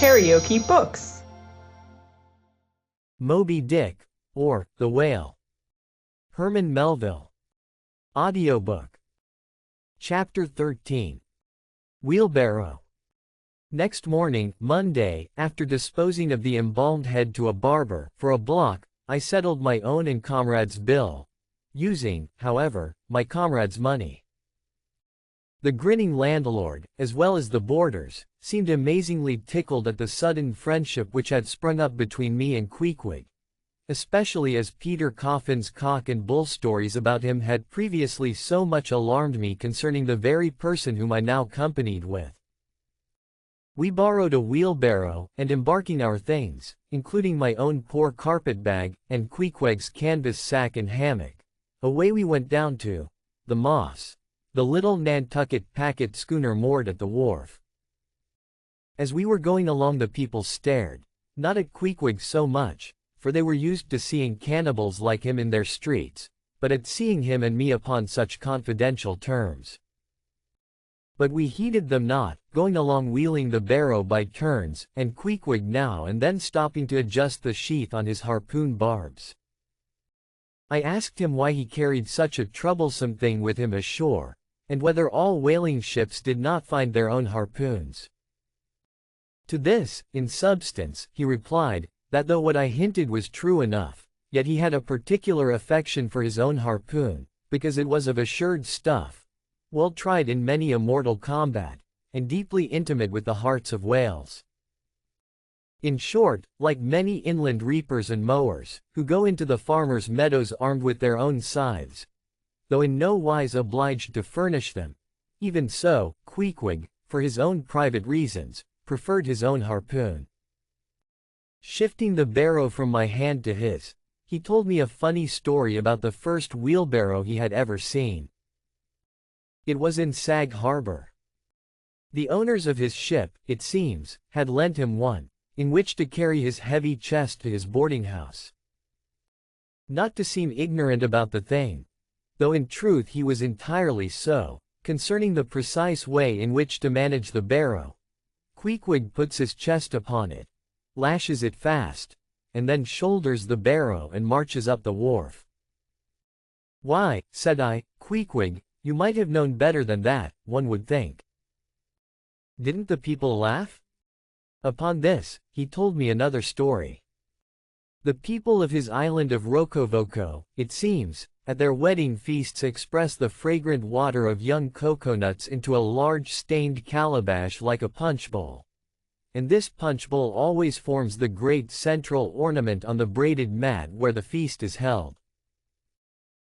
KaraokeBooks. Moby-Dick, or The Whale. Herman Melville. Audiobook. Chapter 13. Wheelbarrow. Next morning, Monday, after disposing of the embalmed head to a barber for a block, I settled my own and comrade's bill, using, however, my comrade's money. The grinning landlord, as well as the boarders, seemed amazingly tickled at the sudden friendship which had sprung up between me and Queequeg, especially as Peter Coffin's cock and bull stories about him had previously so much alarmed me concerning the very person whom I now companied with. We borrowed a wheelbarrow, and embarking our things, including my own poor carpet-bag, and Queequeg's canvas sack and hammock, away we went down to the Moss, the little Nantucket packet schooner moored at the wharf. As we were going along, the people stared, not at Queequeg so much, for they were used to seeing cannibals like him in their streets, but at seeing him and me upon such confidential terms. But we heeded them not, going along wheeling the barrow by turns, and Queequeg now and then stopping to adjust the sheath on his harpoon barbs. I asked him why he carried such a troublesome thing with him ashore, and whether all whaling ships did not find their own harpoons. To this, in substance, he replied, that though what I hinted was true enough, yet he had a particular affection for his own harpoon, because it was of assured stuff, well tried in many a mortal combat, and deeply intimate with the hearts of whales. In short, like many inland reapers and mowers, who go into the farmers' meadows armed with their own scythes, though in no wise obliged to furnish them, even so, Queequeg, for his own private reasons, preferred his own harpoon. Shifting the barrow from my hand to his, he told me a funny story about the first wheelbarrow he had ever seen. It was in Sag Harbor. The owners of his ship, it seems, had lent him one, in which to carry his heavy chest to his boarding house. Not to seem ignorant about the thing, though in truth he was entirely so, concerning the precise way in which to manage the barrow, Queequeg puts his chest upon it, lashes it fast, and then shoulders the barrow and marches up the wharf. "Why," said I, "Queequeg, you might have known better than that, one would think." Didn't the people laugh? Upon this, he told me another story. The people of his island of Rokovoko, it seems, at their wedding feasts express the fragrant water of young coconuts into a large stained calabash like a punch bowl. And this punch bowl always forms the great central ornament on the braided mat where the feast is held.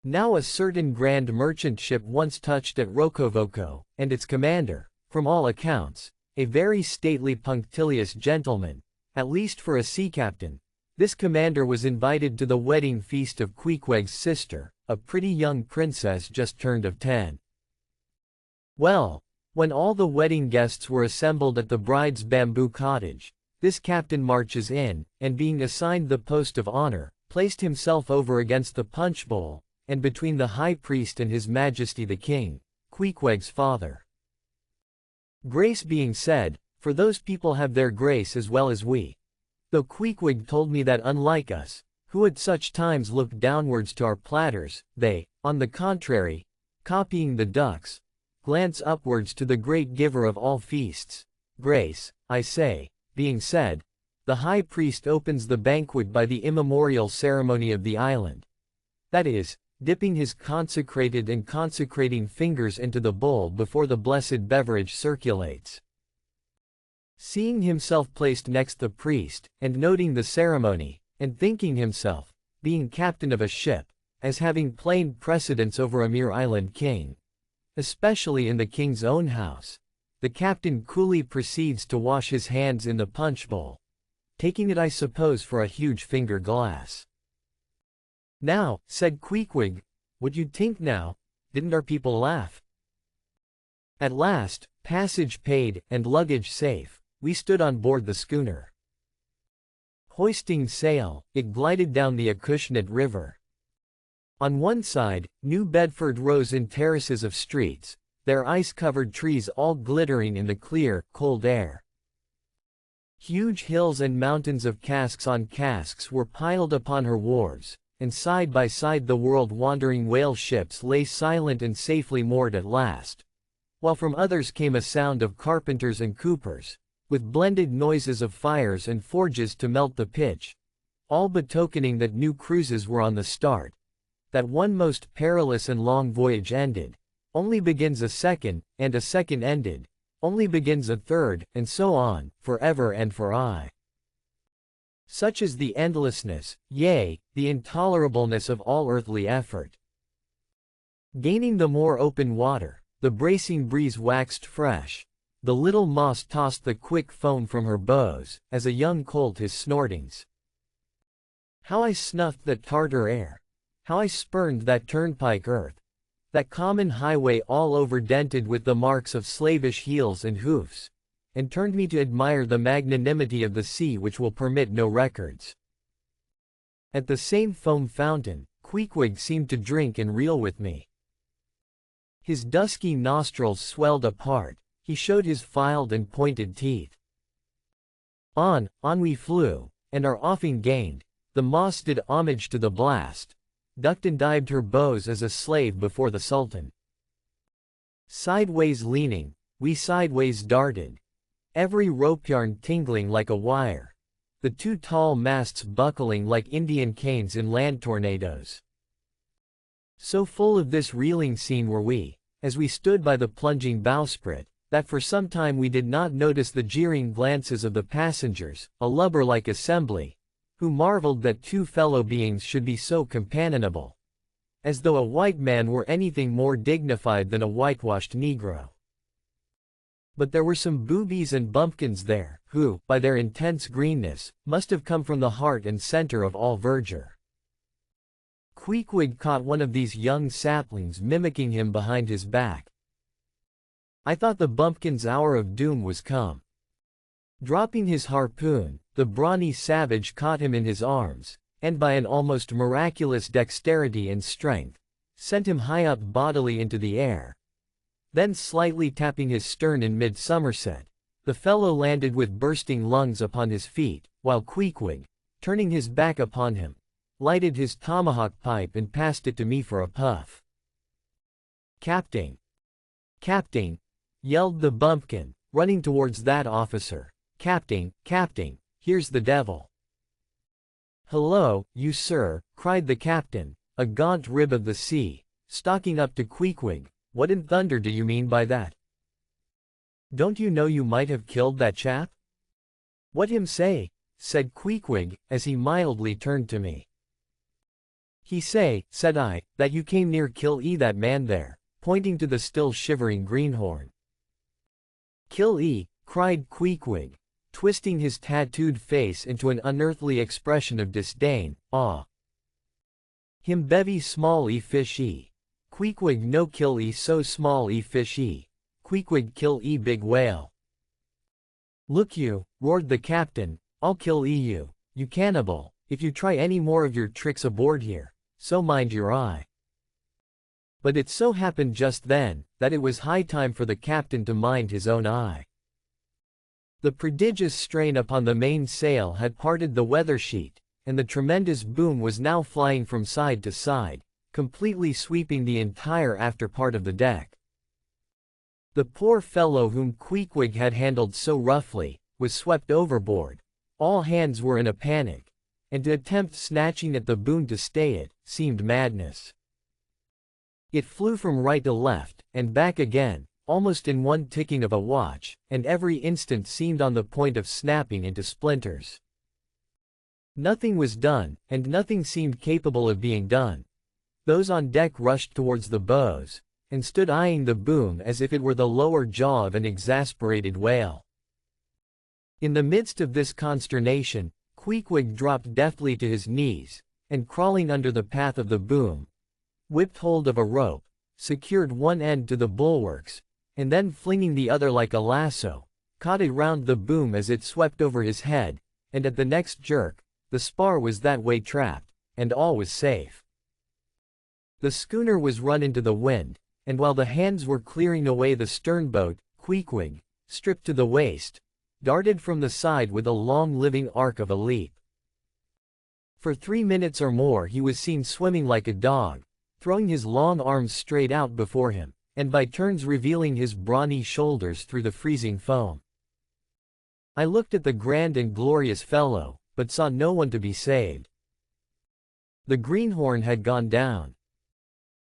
Now a certain grand merchant ship once touched at Rokovoko, and its commander, from all accounts, a very stately punctilious gentleman, at least for a sea captain, this commander was invited to the wedding feast of Queequeg's sister, a pretty young princess just turned of 10. Well, when all the wedding guests were assembled at the bride's bamboo cottage, this captain marches in, and being assigned the post of honor, placed himself over against the punch bowl, and between the high priest and his majesty the king, Queequeg's father. Grace being said, for those people have their grace as well as we. Though Queequeg told me that unlike us, who at such times look downwards to our platters, they, on the contrary, copying the ducks, glance upwards to the great giver of all feasts. Grace, I say, being said, the high priest opens the banquet by the immemorial ceremony of the island. That is, dipping his consecrated and consecrating fingers into the bowl before the blessed beverage circulates. Seeing himself placed next the priest, and noting the ceremony, and thinking himself, being captain of a ship, as having plain precedence over a mere island king, especially in the king's own house, the captain coolly proceeds to wash his hands in the punch bowl, taking it I suppose for a huge finger glass. "Now," said Queequeg, "what you'd think now, didn't our people laugh?" At last, passage paid, and luggage safe, we stood on board the schooner. Hoisting sail, it glided down the Acushnet River. On one side, New Bedford rose in terraces of streets, their ice-covered trees all glittering in the clear, cold air. Huge hills and mountains of casks on casks were piled upon her wharves, and side by side the world-wandering whale ships lay silent and safely moored at last, while from others came a sound of carpenters and coopers, with blended noises of fires and forges to melt the pitch, all betokening that new cruises were on the start, that one most perilous and long voyage ended, only begins a second, and a second ended, only begins a third, and so on, forever and for aye. Such is the endlessness, yea, the intolerableness of all earthly effort. Gaining the more open water, the bracing breeze waxed fresh. The little moss tossed the quick foam from her bows, as a young colt his snortings. How I snuffed that Tartar air! How I spurned that turnpike earth! That common highway all over dented with the marks of slavish heels and hoofs, and turned me to admire the magnanimity of the sea which will permit no records. At the same foam fountain, Queequeg seemed to drink and reel with me. His dusky nostrils swelled apart, he showed his filed and pointed teeth. On we flew, and our offing gained, the moss did homage to the blast, ducked and dived her bows as a slave before the Sultan. Sideways leaning, we sideways darted, every rope yarn tingling like a wire, the two tall masts buckling like Indian canes in land tornadoes. So full of this reeling scene were we, as we stood by the plunging bowsprit, that for some time we did not notice the jeering glances of the passengers, a lubber-like assembly, who marveled that two fellow beings should be so companionable, as though a white man were anything more dignified than a whitewashed Negro. But there were some boobies and bumpkins there, who, by their intense greenness, must have come from the heart and center of all verdure. Queequeg caught one of these young saplings mimicking him behind his back. I thought the bumpkin's hour of doom was come. Dropping his harpoon, the brawny savage caught him in his arms, and by an almost miraculous dexterity and strength, sent him high up bodily into the air. Then slightly tapping his stern in mid-somerset, the fellow landed with bursting lungs upon his feet, while Queequeg, turning his back upon him, lighted his tomahawk pipe and passed it to me for a puff. "Captain! Captain!" yelled the bumpkin, running towards that officer. "Captain, captain, here's the devil." "Hello, you sir," cried the captain, a gaunt rib of the sea, stalking up to Queequeg. "What in thunder do you mean by that? Don't you know you might have killed that chap?" "What him say?" said Queequeg, as he mildly turned to me. "He say," said I, "that you came near kill that man there," pointing to the still shivering greenhorn. "Kill cried Queequeg, twisting his tattooed face into an unearthly expression of disdain. "Ah! Him bevy small fish Queequeg no kill so small fish Queequeg kill big whale." "Look you," roared the captain, "I'll kill you, you cannibal, if you try any more of your tricks aboard here, so mind your eye." But it so happened just then, that it was high time for the captain to mind his own eye. The prodigious strain upon the mainsail had parted the weather sheet, and the tremendous boom was now flying from side to side, completely sweeping the entire after part of the deck. The poor fellow whom Queequeg had handled so roughly, was swept overboard. All hands were in a panic, and to attempt snatching at the boom to stay it, seemed madness. It flew from right to left, and back again, almost in one ticking of a watch, and every instant seemed on the point of snapping into splinters. Nothing was done, and nothing seemed capable of being done. Those on deck rushed towards the bows, and stood eyeing the boom as if it were the lower jaw of an exasperated whale. In the midst of this consternation, Queequeg dropped deftly to his knees, and crawling under the path of the boom, whipped hold of a rope, secured one end to the bulwarks, and then flinging the other like a lasso, caught it round the boom as it swept over his head, and at the next jerk, the spar was that way trapped, and all was safe. The schooner was run into the wind, and while the hands were clearing away the sternboat, Queequeg, stripped to the waist, darted from the side with a long living arc of a leap. For 3 minutes or more he was seen swimming like a dog, throwing his long arms straight out before him, and by turns revealing his brawny shoulders through the freezing foam. I looked at the grand and glorious fellow, but saw no one to be saved. The greenhorn had gone down.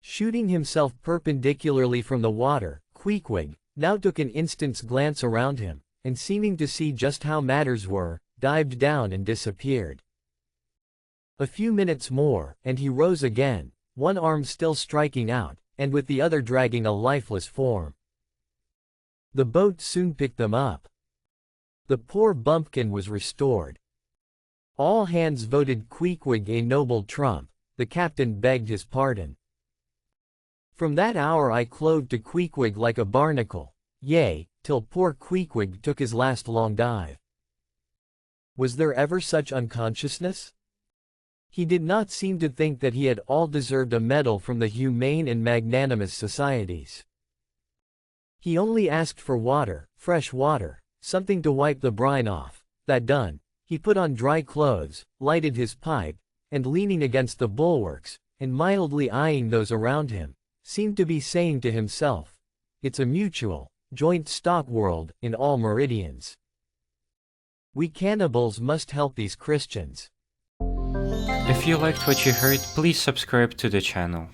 Shooting himself perpendicularly from the water, Queequeg now took an instant's glance around him, and seeming to see just how matters were, dived down and disappeared. A few minutes more, and he rose again, one arm still striking out, and with the other dragging a lifeless form. The boat soon picked them up. The poor bumpkin was restored. All hands voted Queequeg a noble trump. The captain begged his pardon. From that hour I clove to Queequeg like a barnacle, yea, till poor Queequeg took his last long dive. Was there ever such unconsciousness? He did not seem to think that he had all deserved a medal from the humane and magnanimous societies. He only asked for water, fresh water, something to wipe the brine off. That done, he put on dry clothes, lighted his pipe, and leaning against the bulwarks, and mildly eyeing those around him, seemed to be saying to himself, "It's a mutual, joint stock world, in all meridians. We cannibals must help these Christians." If you liked what you heard, please subscribe to the channel.